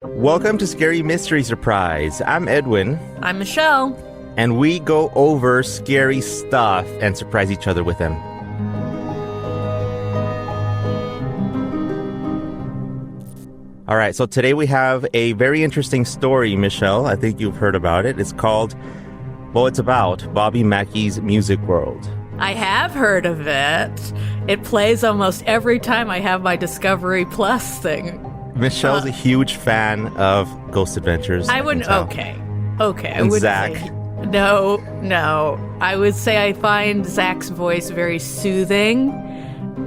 Welcome to Scary Mystery Surprise. I'm Edwin. I'm Michelle. And we go over scary stuff and surprise each other with them. All right, so today we have a very interesting story, Michelle. I think you've heard about it. It's about Bobby Mackey's Music World. I have heard of it. It plays almost every time I have my Discovery Plus thing. Michelle's a huge fan of Ghost Adventures. I wouldn't. Okay. I And wouldn't Zach. say. No. I would say I find Zach's voice very soothing.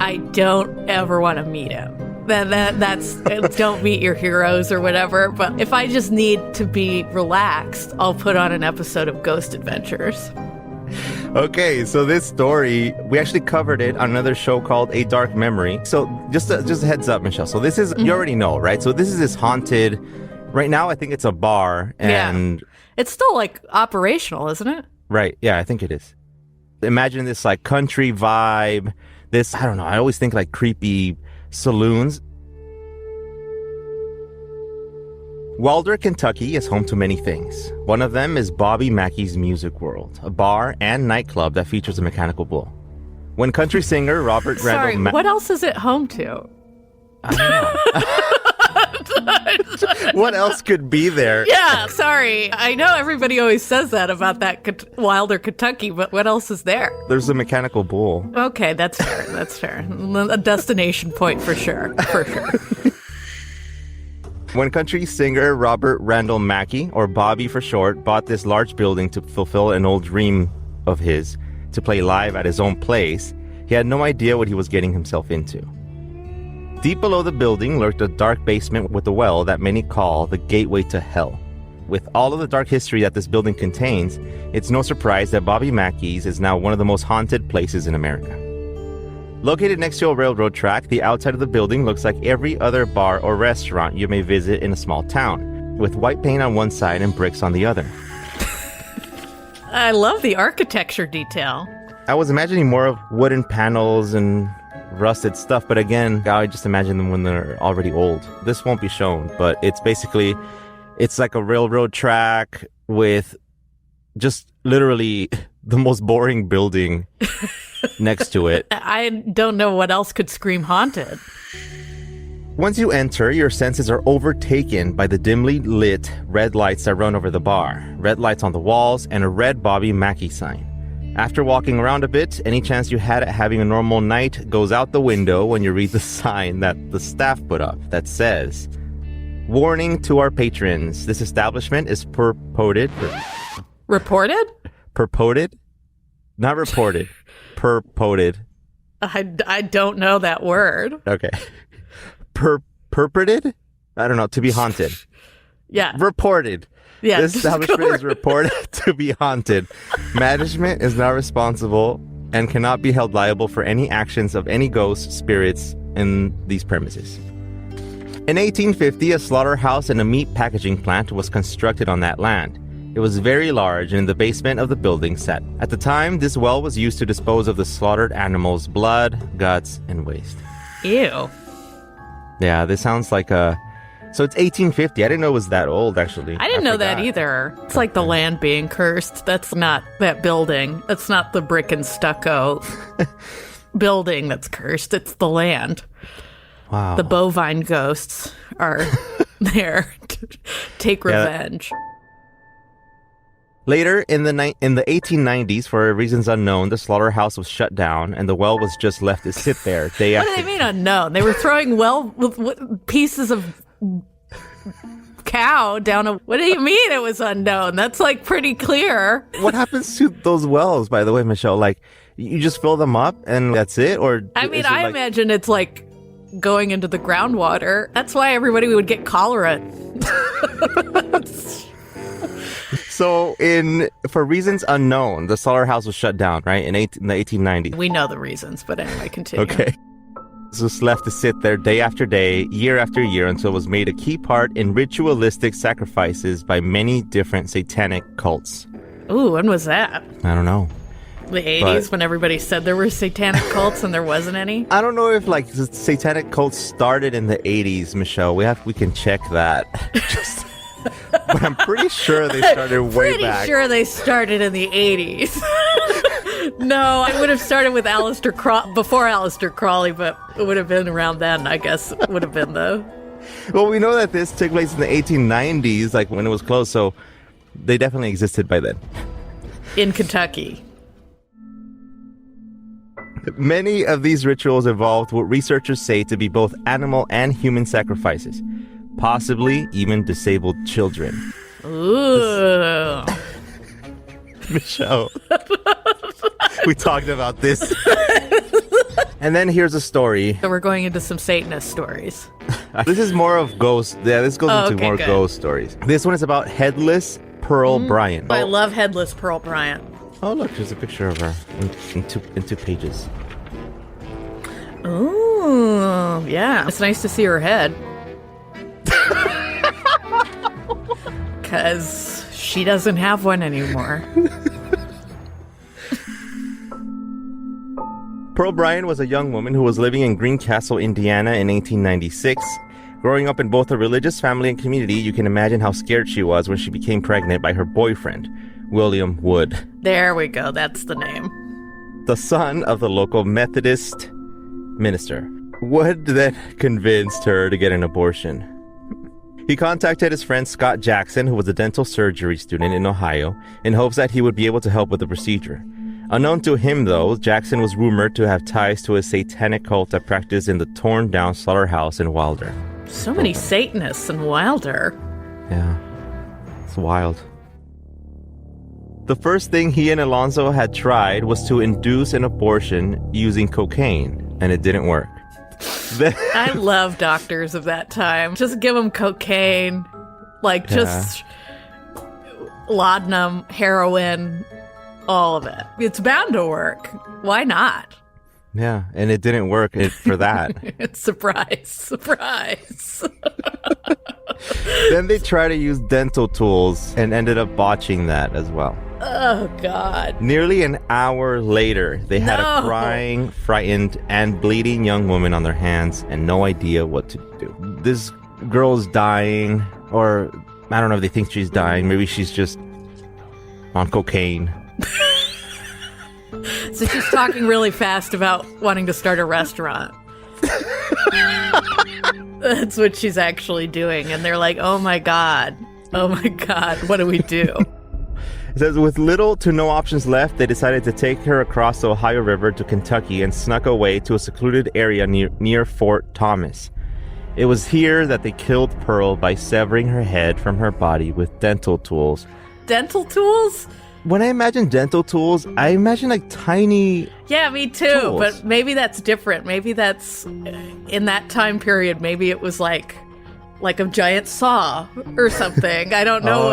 I don't ever want to meet him. That's don't meet your heroes or whatever. But if I just need to be relaxed, I'll put on an episode of Ghost Adventures. Okay, so this story, we actually covered it on another show called A Dark Memory. So just a heads up, Michelle. So this is, you already know, right? So this is this haunted, right now I think it's a bar. And it's still like operational, isn't it? Right, yeah, I think it is. Imagine this like country vibe, this, I don't know, I always think like creepy saloons. Wilder, Kentucky is home to many things. One of them is Bobby Mackey's Music World, a bar and nightclub that features a mechanical bull. When country singer Robert Randall... what else is it home to? I don't know. What else could be there? Yeah, sorry. I know everybody always says that about that Wilder, Kentucky, but what else is there? There's a mechanical bull. Okay, that's fair. A destination point for sure. When country singer Robert Randall Mackey, or Bobby for short, bought this large building to fulfill an old dream of his, to play live at his own place, he had no idea what he was getting himself into. Deep below the building lurked a dark basement with a well that many call the gateway to hell. With all of the dark history that this building contains, it's no surprise that Bobby Mackey's is now one of the most haunted places in America. Located next to a railroad track, the outside of the building looks like every other bar or restaurant you may visit in a small town, with white paint on one side and bricks on the other. I love the architecture detail. I was imagining more of wooden panels and rusted stuff, but again, I just imagine them when they're already old. This won't be shown, but it's basically, it's like a railroad track with just literally the most boring building next to it. I don't know what else could scream haunted. Once you enter, your senses are overtaken by the dimly lit red lights that run over the bar, red lights on the walls, and a red Bobby Mackey sign. After walking around a bit, any chance you had at having a normal night goes out the window when you read the sign that the staff put up that says, "Warning to our patrons, this establishment is purported..." Reported? Purported? Not reported. Purported. I don't know that word. Okay. Purported? I don't know. To be haunted. Yeah. Reported. Yeah. This establishment is reported to be haunted. Management is not responsible and cannot be held liable for any actions of any ghosts, spirits in these premises. In 1850, a slaughterhouse and a meat packaging plant was constructed on that land. It was very large, and in the basement of the building sat. At the time, this well was used to dispose of the slaughtered animals' blood, guts, and waste. Ew. Yeah, this sounds like a... So it's 1850. I didn't know it was that old, actually. I didn't know that either. It's like the land being cursed. That's not that building. That's not the brick and stucco building that's cursed. It's the land. Wow. The bovine ghosts are there to take revenge. Later, in the 1890s, for reasons unknown, the slaughterhouse was shut down, and the well was just left to sit there day after... What do they mean unknown? They were throwing with pieces of cow down a... What do you mean it was unknown? That's, like, pretty clear. What happens to those wells, by the way, Michelle? Like, you just fill them up, and that's it? Or I mean, I imagine it's, like, going into the groundwater. That's why everybody would get cholera. So, for reasons unknown, the slaughterhouse was shut down, right, in the 1890s. We know the reasons, but anyway, continue. Okay. It was left to sit there day after day, year after year, until it was made a key part in ritualistic sacrifices by many different satanic cults. Ooh, when was that? I don't know. The 80s, when everybody said there were satanic cults and there wasn't any? I don't know if like the satanic cults started in the 80s, Michelle. We can check that. But I'm pretty sure they started way back. Pretty sure they started in the 80s. No, I would have started with before Aleister Crowley, but it would have been around then, I guess. It would have been the... Well, we know that this took place in the 1890s, like when it was closed, so they definitely existed by then. In Kentucky. Many of these rituals involved what researchers say to be both animal and human sacrifices, possibly even disabled children. Ooh. Michelle, we talked about this. And then here's a story. So we're going into some Satanist stories. This is more of ghost. Yeah, this goes into more ghost stories. This one is about headless Pearl Bryant. I love headless Pearl Bryant. Oh, look, there's a picture of her in two pages. Ooh, yeah. It's nice to see her head. Because she doesn't have one anymore. Pearl Bryant was a young woman who was living in Greencastle, Indiana in 1896. Growing up in both a religious family and community, you can imagine how scared she was when she became pregnant by her boyfriend, William Wood. There we go, that's the name. The son of the local Methodist minister. Wood then convinced her to get an abortion. He contacted his friend Scott Jackson, who was a dental surgery student in Ohio, in hopes that he would be able to help with the procedure. Unknown to him, though, Jackson was rumored to have ties to a satanic cult that practiced in the torn-down slaughterhouse in Wilder. So many Satanists in Wilder. Yeah, it's wild. The first thing he and Alonzo had tried was to induce an abortion using cocaine, and it didn't work. I love doctors of that time. Just give them cocaine, just laudanum, heroin, all of it. It's bound to work. Why not? Yeah, and it didn't work for that. Surprise. Then they tried to use dental tools and ended up botching that as well. Oh, God. Nearly an hour later, they had a crying, frightened, and bleeding young woman on their hands and no idea what to do. This girl's dying, or I don't know if they think she's dying. Maybe she's just on cocaine. So she's talking really fast about wanting to start a restaurant. That's what she's actually doing. And they're like, oh my God, what do we do? It says, with little to no options left, they decided to take her across the Ohio River to Kentucky and snuck away to a secluded area near Fort Thomas. It was here that they killed Pearl by severing her head from her body with dental tools. Dental tools? When I imagine dental tools, I imagine like tiny... Yeah, me too, tools. But maybe that's different. Maybe that's, in that time period, maybe it was like a giant saw or something. I don't know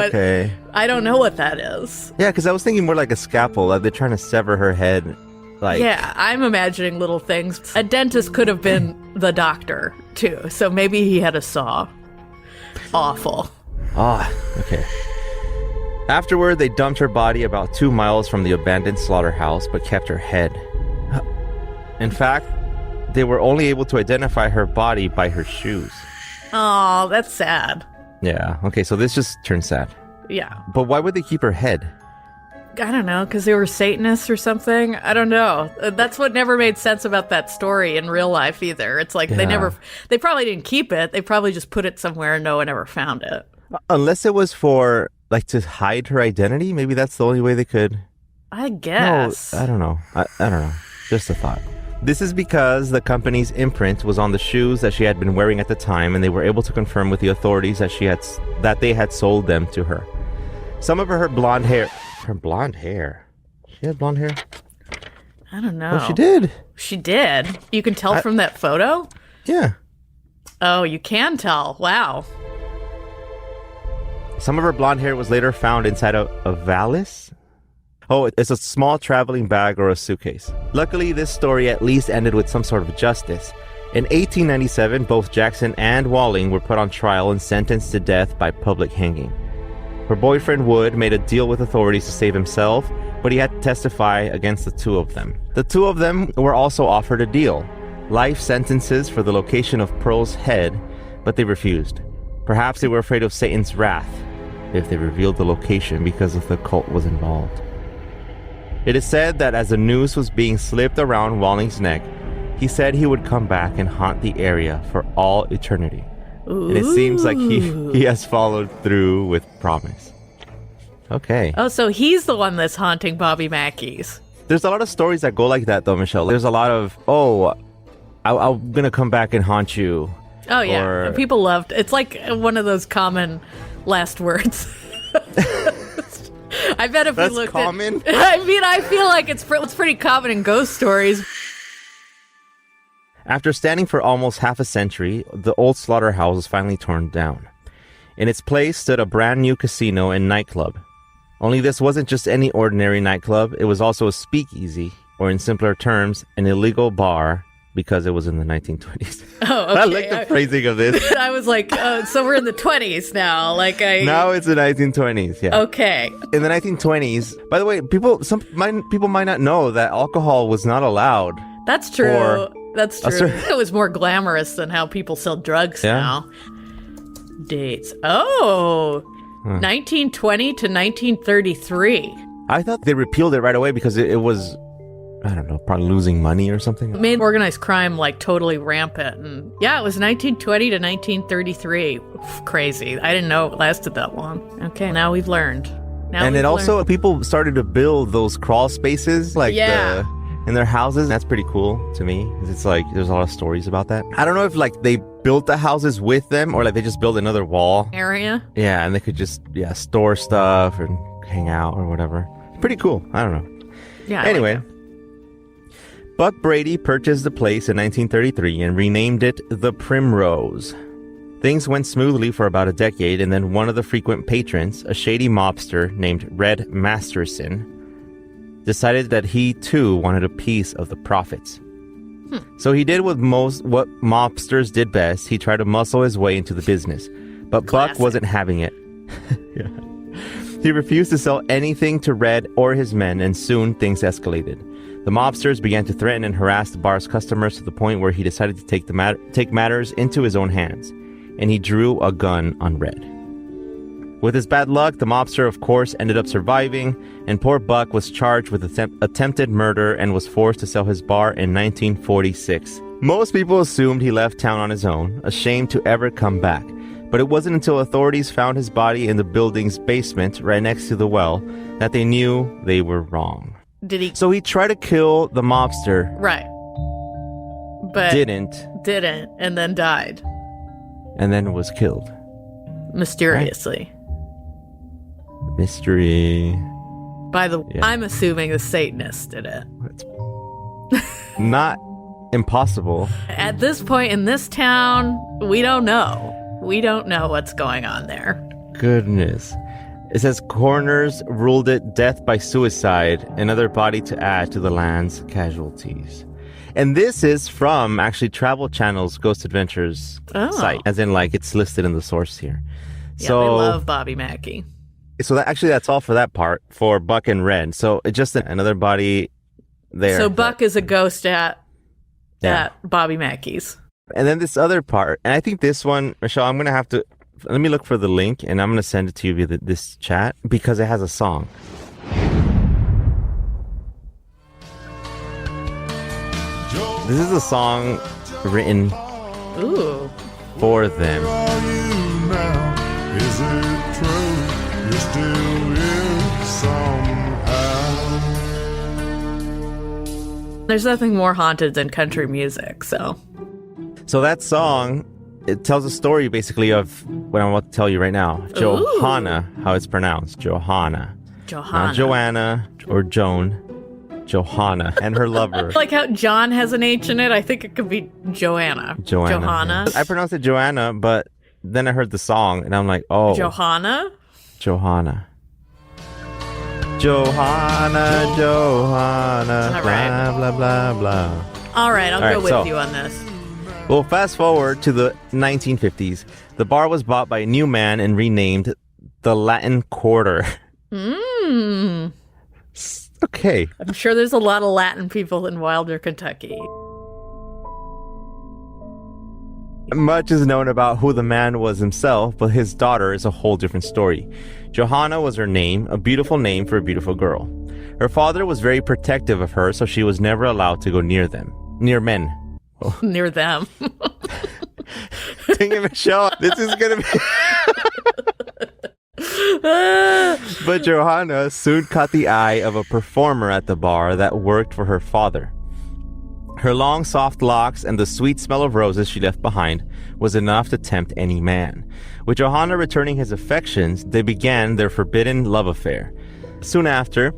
I don't know what that is. Yeah, because I was thinking more like a scalpel. Like they're trying to sever her head. Yeah, I'm imagining little things. A dentist could have been the doctor, too. So maybe he had a saw. Awful. Okay. Afterward, they dumped her body about 2 miles from the abandoned slaughterhouse, but kept her head. In fact, they were only able to identify her body by her shoes. Oh, that's sad. Yeah, okay, so this just turned sad. Yeah. But why would they keep her head? I don't know, because they were Satanists or something. I don't know. That's what never made sense about that story in real life either. It's like they probably didn't keep it. They probably just put it somewhere and no one ever found it. Unless it was for... like to hide her identity? Maybe that's the only way they could. I guess. No, I don't know. I don't know. Just a thought. This is because the company's imprint was on the shoes that she had been wearing at the time, and they were able to confirm with the authorities that they had sold them to her. Some of her blonde hair. Her blonde hair? She had blonde hair? I don't know. Oh, she did. She did? You can tell from that photo? Yeah. Oh, you can tell. Wow. Some of her blonde hair was later found inside a valise. Oh, it's a small traveling bag or a suitcase. Luckily, this story at least ended with some sort of justice. In 1897, both Jackson and Walling were put on trial and sentenced to death by public hanging. Her boyfriend Wood made a deal with authorities to save himself, but he had to testify against the two of them. The two of them were also offered a deal, life sentences for the location of Pearl's head, but they refused. Perhaps they were afraid of Satan's wrath if they revealed the location because of the cult was involved. It is said that as the noose was being slipped around Walling's neck, he said he would come back and haunt the area for all eternity. Ooh. And it seems like he has followed through with promise. Okay. Oh, so he's the one that's haunting Bobby Mackey's. There's a lot of stories that go like that, though, Michelle. There's a lot of, I'm going to come back and haunt you. Oh, yeah. People loved it's like one of those common last words. I bet if That's we looked common? I feel like it's pretty common in ghost stories. After standing for almost half a century, the old slaughterhouse was finally torn down. In its place stood a brand new casino and nightclub. Only this wasn't just any ordinary nightclub, it was also a speakeasy, or in simpler terms, an illegal bar, because it was in the 1920s. Oh, okay. I like the phrasing of this. I was like, so we're in the 20s now. Now it's the 1920s, yeah. Okay. In the 1920s, by the way, people might not know that alcohol was not allowed. That's true. That's true. It was more glamorous than how people sell drugs now. Dates. Oh, 1920 to 1933. I thought they repealed it right away because it was, I don't know, probably losing money or something. It made organized crime like totally rampant. And yeah, it was 1920 to 1933. Crazy. I didn't know it lasted that long. Okay, now we've learned. People started to build those crawl spaces in their houses. That's pretty cool to me. It's like there's a lot of stories about that. I don't know if like they built the houses with them or like they just built another wall area. Yeah, and they could just store stuff and hang out or whatever. Pretty cool. I don't know. Yeah. Anyway, Buck Brady purchased the place in 1933 and renamed it the Primrose. Things went smoothly for about a decade, and then one of the frequent patrons, a shady mobster named Red Masterson, decided that he too wanted a piece of the profits. So he did what mobsters did best. He tried to muscle his way into the business. But Buck wasn't having it. Yeah. He refused to sell anything to Red or his men, and soon things escalated. The mobsters began to threaten and harass the bar's customers to the point where he decided to take matters into his own hands, and he drew a gun on Red. With his bad luck, the mobster, of course, ended up surviving, and poor Buck was charged with attempted murder and was forced to sell his bar in 1946. Most people assumed he left town on his own, ashamed to ever come back. But it wasn't until authorities found his body in the building's basement right next to the well that they knew they were wrong. So he tried to kill the mobster. Right. But didn't, and then died. And then was killed. Mysteriously. Right? Mystery. By the way, I'm assuming the Satanists did it. It's not impossible. At this point in this town, we don't know. We don't know what's going on there. Goodness. It says coroners ruled it death by suicide, another body to add to the land's casualties. And this is from actually Travel Channel's Ghost Adventures site, as in like it's listed in the source here. Yeah, they love Bobby Mackey. So that's all for that part for Buck and Red. So it's just another body there. So Buck is a ghost at Bobby Mackey's. And then this other part, and I think this one, Michelle, I'm going to have to, let me look for the link and I'm going to send it to you via this chat because it has a song. This is a song written for them. Is it true? You're still here somehow. There's nothing more haunted than country music, so. So that song, it tells a story basically of what I'm about to tell you right now. Johanna, how it's pronounced. Johanna. Not Joanna or Joan. Johanna and her lover. Like how John has an H in it, I think it could be Joanna. Johanna. I pronounced it Joanna, but then I heard the song and I'm like, oh. Johanna. Johanna. All Blah, blah, blah, blah. All right, I'll go with you on this. Well, fast forward to the 1950s. The bar was bought by a new man and renamed the Latin Quarter. Okay. I'm sure there's a lot of Latin people in Wilder, Kentucky. Much is known about who the man was himself, but his daughter is a whole different story. Johanna was her name, a beautiful name for a beautiful girl. Her father was very protective of her, so she was never allowed to go near men. Near them. Dang it, Michelle, this is gonna be... But Johanna soon caught the eye of a performer at the bar that worked for her father. Her long, soft locks and the sweet smell of roses she left behind was enough to tempt any man. With Johanna returning his affections, they began their forbidden love affair. Soon after,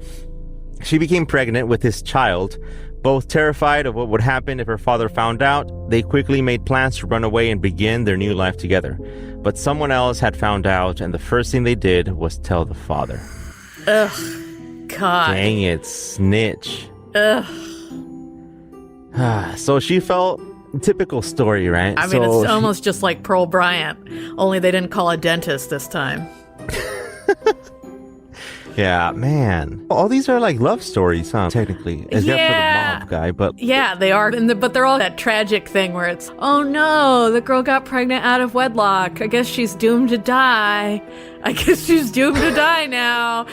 she became pregnant with his child. Both terrified of what would happen if her father found out, they quickly made plans to run away and begin their new life together. But someone else had found out, and the first thing they did was tell the father. Ugh. God. Dang it, snitch. Ugh. So she felt typical story, right? I mean, it's almost just like Pearl Bryant, only they didn't call a dentist this time. Yeah, man. All these are like love stories, huh? Technically, except for the mob guy, but yeah, they are. But they're all that tragic thing where it's, oh no, the girl got pregnant out of wedlock. I guess she's doomed to die. I guess she's doomed to die now.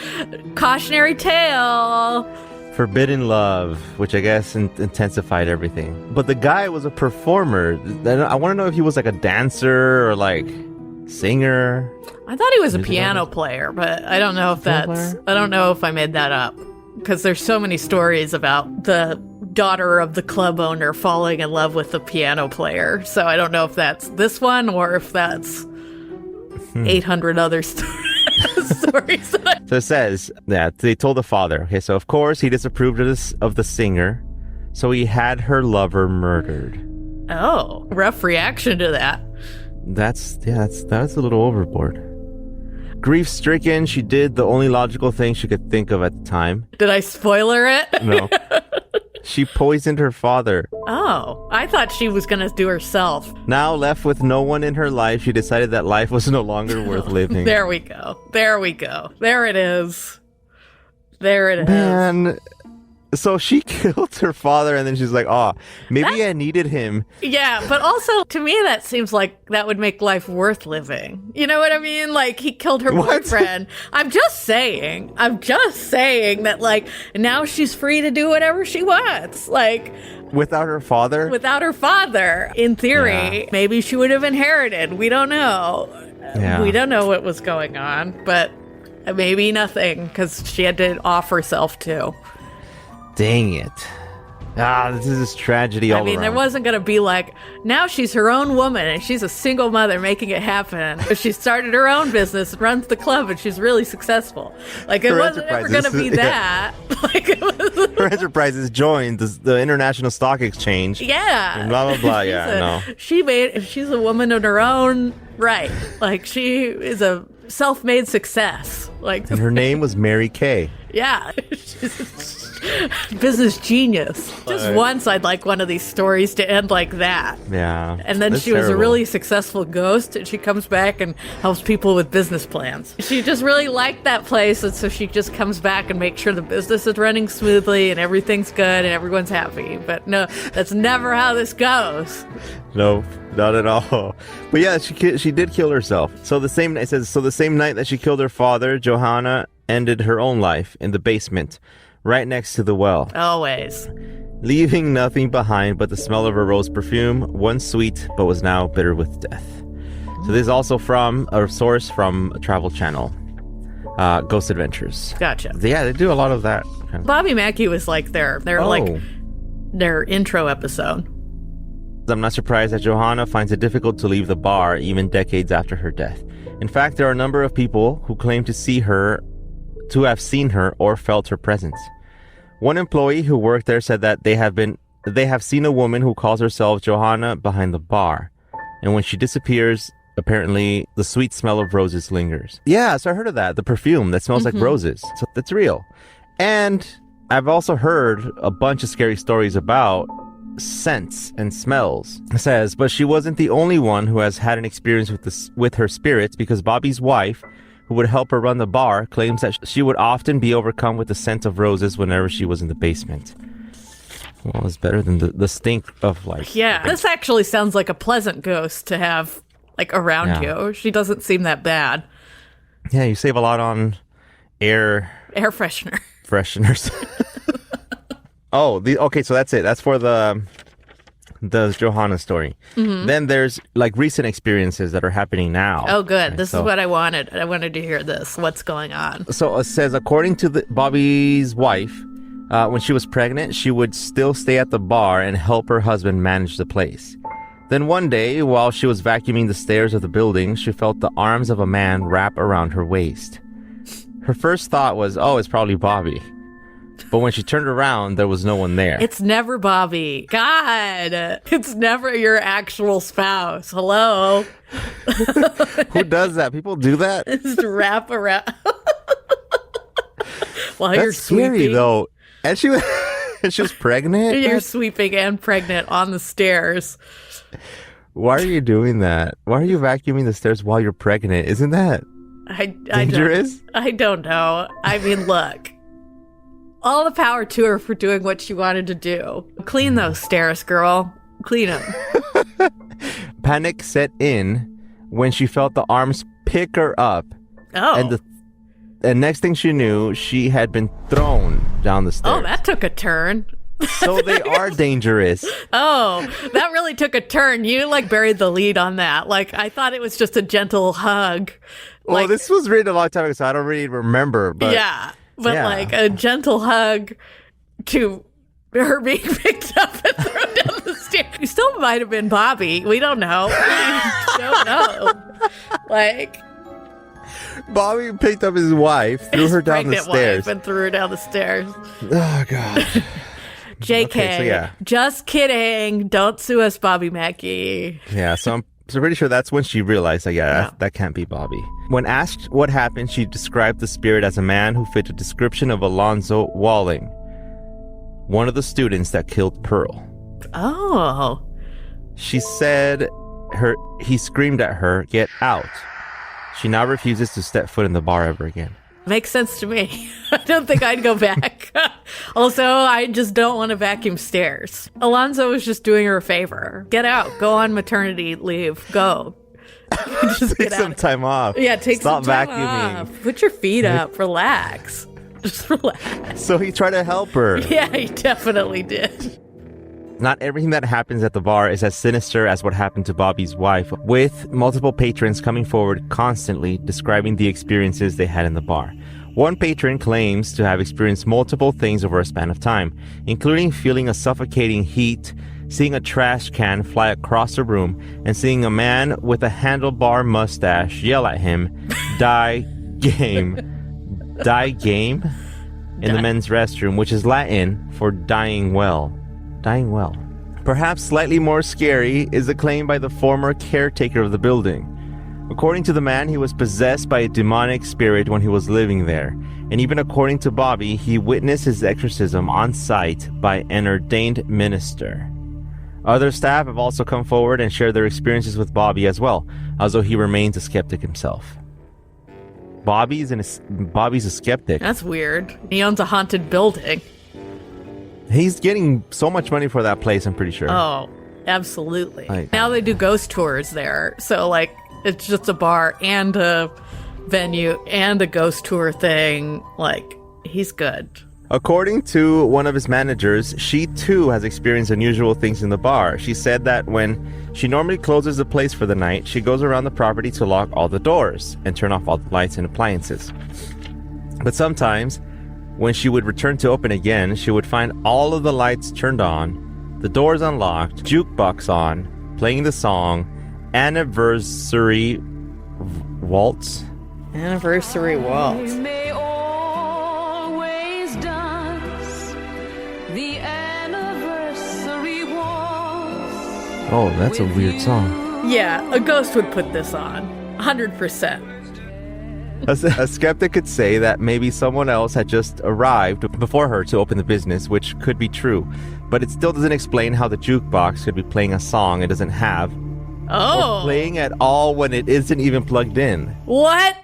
Cautionary tale. Forbidden love, which I guess intensified everything. But the guy was a performer. I want to know if he was like a dancer or like singer. I thought he was a piano player, but I don't know if I don't know if I made that up. Because there's so many stories about the daughter of the club owner falling in love with the piano player. So I don't know if that's this one or if that's 800 other stories. So it says that they told the father. Okay, so of course he disapproved of the singer, so he had her lover murdered. Oh, rough reaction to that. That's a little overboard. Grief-stricken, she did the only logical thing she could think of at the time. Did I spoiler it? No. She poisoned her father. Oh, I thought she was going to do herself. Now left with no one in her life, she decided that life was no longer worth living. There we go. There it is. Man, so she killed her father and then she's like, oh, maybe I needed him. Yeah, but also to me that seems like that would make life worth living. You know what I mean? Like he killed her boyfriend. I'm just saying that like now she's free to do whatever she wants. Like without her father? Without her father. In theory, maybe she would have inherited. We don't know. Yeah. We don't know what was going on, but maybe nothing because she had to off herself too. Dang it. This is just tragedy all around. There wasn't going to be like, now she's her own woman and she's a single mother making it happen. She started her own business, runs the club, and she's really successful. Like, it wasn't ever going to be that. Her enterprises joined the International Stock Exchange. Yeah. And blah, blah, blah. Yeah, she's a woman in her own right. Like, she is a self-made success. Like, and her name was Mary Kay. Yeah. Business genius. Just once I'd like one of these stories to end like that. Yeah. And then she was a really successful ghost and she comes back and helps people with business plans. She just really liked that place, and so she just comes back and makes sure the business is running smoothly and everything's good and everyone's happy. But no, that's never how this goes. No, not at all. But yeah, she did kill herself. So the same night that she killed her father, Johanna ended her own life in the basement, right next to the well. Always. Leaving nothing behind but the smell of her rose perfume, once sweet but was now bitter with death. So this is also from a source from Travel Channel, Ghost Adventures. Gotcha. Yeah, they do a lot of that. Bobby Mackey was like their intro episode. I'm not surprised that Johanna finds it difficult to leave the bar even decades after her death. In fact, there are a number of people who claim to have seen her or felt her presence. One employee who worked there said that they have seen a woman who calls herself Johanna behind the bar. And when she disappears, apparently the sweet smell of roses lingers. Yeah, so I heard of that. The perfume that smells like roses. So that's real. And I've also heard a bunch of scary stories about scents and smells. It says, but she wasn't the only one who has had an experience with her spirits, because Bobby's wife, who would help her run the bar, claims that she would often be overcome with the scent of roses whenever she was in the basement. Well, it's better than the stink of like... Yeah, this actually sounds like a pleasant ghost to have like around you. She doesn't seem that bad. Yeah, you save a lot on air fresheners. Okay, so that's it. That's for the Johanna story. Mm-hmm. Then there's like recent experiences that are happening now. Oh, good. Right? This is what I wanted. I wanted to hear this. What's going on? So it says, according to Bobby's wife, when she was pregnant, she would still stay at the bar and help her husband manage the place. Then one day, while she was vacuuming the stairs of the building, she felt the arms of a man wrap around her waist. Her first thought was, oh, it's probably Bobby. But when she turned around, there was no one there. It's never Bobby. God, it's never your actual spouse. Hello? Who does that? People do that? Just wrap around. While That's you're sweeping. Scary, though. And she was pregnant? You're sweeping and pregnant on the stairs. Why are you doing that? Why are you vacuuming the stairs while you're pregnant? Isn't that dangerous? I don't know. I mean, look. All the power to her for doing what she wanted to do. Clean those stairs, girl. Clean them. Panic set in when she felt the arms pick her up. Oh. And next thing she knew, she had been thrown down the stairs. Oh, that took a turn. So they are dangerous. Oh, that really took a turn. You like buried the lead on that. Like, I thought it was just a gentle hug. Well, this was written a long time ago, so I don't really remember. But yeah. But like a gentle hug to her being picked up and thrown down the stairs. You still might have been Bobby. We don't know. We don't know. Like, Bobby picked up his wife, threw her down the stairs. And threw her down the stairs. Oh, God. JK. Okay, so yeah. Just kidding. Don't sue us, Bobby Mackey. Yeah, so I'm pretty sure that's when she realized, that can't be Bobby. When asked what happened, she described the spirit as a man who fit the description of Alonzo Walling, one of the students that killed Pearl. Oh. She said he screamed at her, "Get out." She now refuses to step foot in the bar ever again. Makes sense to me. I don't think I'd go back. Also, I just don't want to vacuum stairs. Alonzo was just doing her a favor. Get out. Go on maternity leave. Go. Just take some time off. Yeah, Stop some time vacuuming. off. Put your feet up. Relax. Just relax. So he tried to help her. Yeah, he definitely did. Not everything that happens at the bar is as sinister as what happened to Bobby's wife, with multiple patrons coming forward constantly describing the experiences they had in the bar. One patron claims to have experienced multiple things over a span of time, including feeling a suffocating heat, seeing a trash can fly across the room, and seeing a man with a handlebar mustache yell at him, "Die game." Die game? In the men's restroom, which is Latin for dying well. Dying well. Perhaps slightly more scary is the claim by the former caretaker of the building. According to the man, he was possessed by a demonic spirit when he was living there. And even according to Bobby, he witnessed his exorcism on site by an ordained minister. Other staff have also come forward and shared their experiences with Bobby as well, although he remains a skeptic himself. Bobby's a skeptic. That's weird. He owns a haunted building. He's getting so much money for that place, I'm pretty sure. Oh, absolutely. Now they do ghost tours there. So, like, it's just a bar and a venue and a ghost tour thing. Like, he's good. According to one of his managers, she too has experienced unusual things in the bar. She said that when she normally closes the place for the night, she goes around the property to lock all the doors and turn off all the lights and appliances. But sometimes, when she would return to open again, she would find all of the lights turned on, the doors unlocked, jukebox on, playing the song Anniversary Waltz. Anniversary Waltz. We may always dance the anniversary waltz. Oh, that's a weird song. Yeah, a ghost would put this on. 100%. A skeptic could say that maybe someone else had just arrived before her to open the business, which could be true. But it still doesn't explain how the jukebox could be playing a song it doesn't have. Oh. Or playing at all when it isn't even plugged in. What?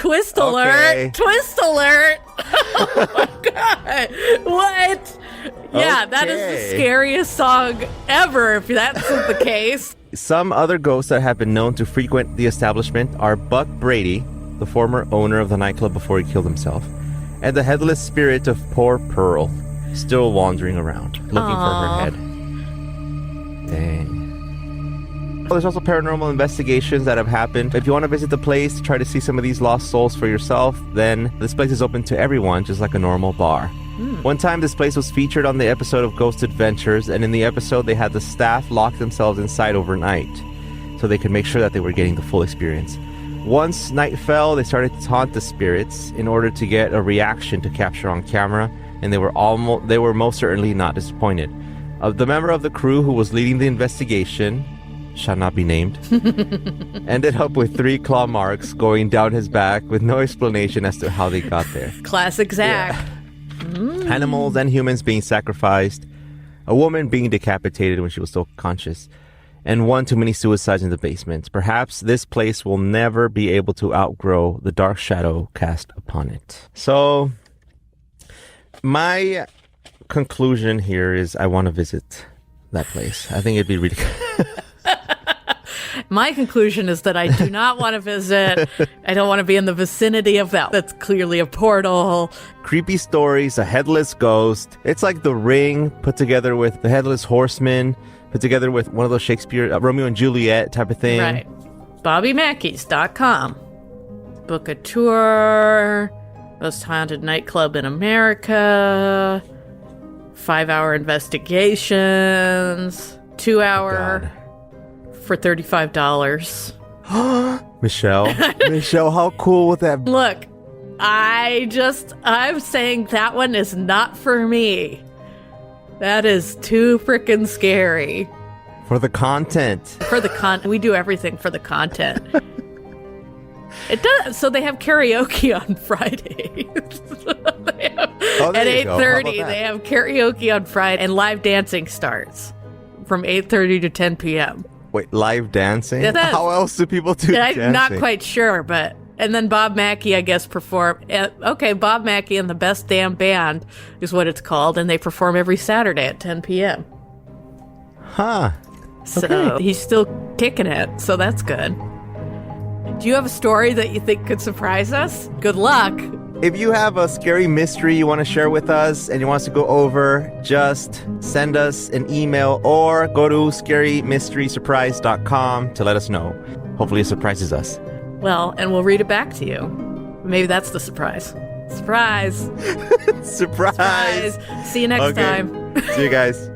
Twist Okay. alert! Twist alert! Oh my god! What? Yeah, that is the Okay. scariest song ever, if that's the case. Some other ghosts that have been known to frequent the establishment are Buck Brady, the former owner of the nightclub before he killed himself, and the headless spirit of poor Pearl, still wandering around, looking for her head. Dang. There's also paranormal investigations that have happened. If you want to visit the place to try to see some of these lost souls for yourself, then this place is open to everyone, just like a normal bar. One time, this place was featured on the episode of Ghost Adventures, and in the episode, they had the staff lock themselves inside overnight so they could make sure that they were getting the full experience. Once night fell, they started to taunt the spirits in order to get a reaction to capture on camera, and they were most certainly not disappointed. The member of the crew who was leading the investigation, shall not be named, ended up with 3 claw marks going down his back with no explanation as to how they got there. Classic Zach. Animals and humans being sacrificed, a woman being decapitated when she was still conscious, and one too many suicides in the basement. Perhaps this place will never be able to outgrow the dark shadow cast upon it. So, my conclusion here is I want to visit that place. I think it'd be really good. My conclusion is that I do not want to visit. I don't want to be in the vicinity of that. That's clearly a portal. Creepy stories, a headless ghost. It's like The Ring put together with the Headless Horseman, put together with one of those Shakespeare, Romeo and Juliet type of thing. Right. BobbyMackeys.com. Book a tour. Most haunted nightclub in America. 5-hour investigations. 2-hour God. for $35. Michelle, how cool would that be? Look, I'm saying that one is not for me. That is too freaking scary. For the content. For the we do everything for the content. It does. So they have karaoke on Fridays. Oh, there At you go. How 8:30, about that? they have karaoke on Friday, and live dancing starts from 8:30 to 10 p.m. Wait, live dancing? It does. How else do people do dancing? I'm not quite sure, but... And then Bob Mackey, I guess, perform... Okay, Bob Mackey and the Best Damn Band is what it's called, and they perform every Saturday at 10 p.m. Huh. So Okay. he's still kicking it, so that's good. Do you have a story that you think could surprise us? Good luck. If you have a scary mystery you want to share with us and you want us to go over, just send us an email or go to scarymysterysurprise.com to let us know. Hopefully it surprises us. Well, and we'll read it back to you. Maybe that's the surprise. Surprise. Surprise! Surprise. See you next Okay. time. See you guys.